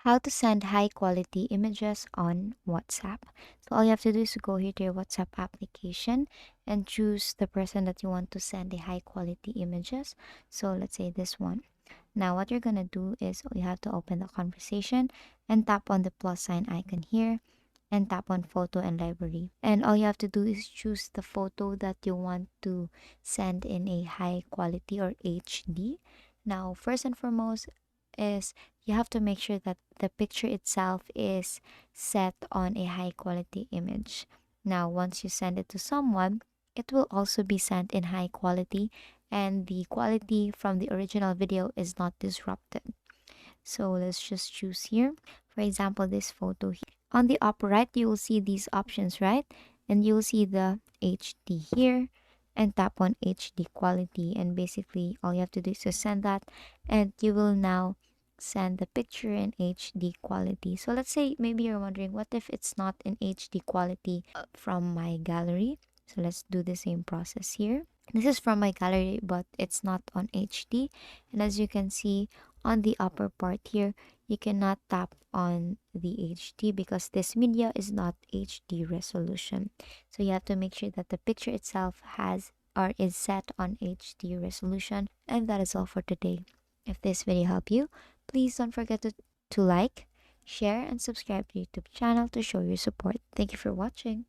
How to send high quality images on WhatsApp. So all you have to do is to go here to your WhatsApp application and choose the person that you want to send the high quality images. So let's say this one. Now what you're gonna do is you have to open the conversation and tap on the plus sign icon here and tap on photo and library. And all you have to do is choose the photo that you want to send in a high quality or HD. Now, first and foremost is you have to make sure that the picture itself is set on a high quality image. Now, once you send it to someone, it will also be sent in high quality and the quality from the original video is not disrupted. So let's just choose here. For example, this photo here. On the upper right, you will see these options, right? And you'll see the HD here and tap on HD quality. And basically, all you have to do is to send that and you will now send the picture in HD quality. So let's say maybe you're wondering, what if it's not in HD quality from my gallery? So let's do the same process here. This is from my gallery, but it's not on HD. And as you can see on the upper part here, you cannot tap on the HD because this media is not HD resolution. So you have to make sure that the picture itself has or is set on HD resolution. And that is all for today. If this video helped you, please don't forget to like, share, and subscribe to YouTube channel to show your support. Thank you for watching.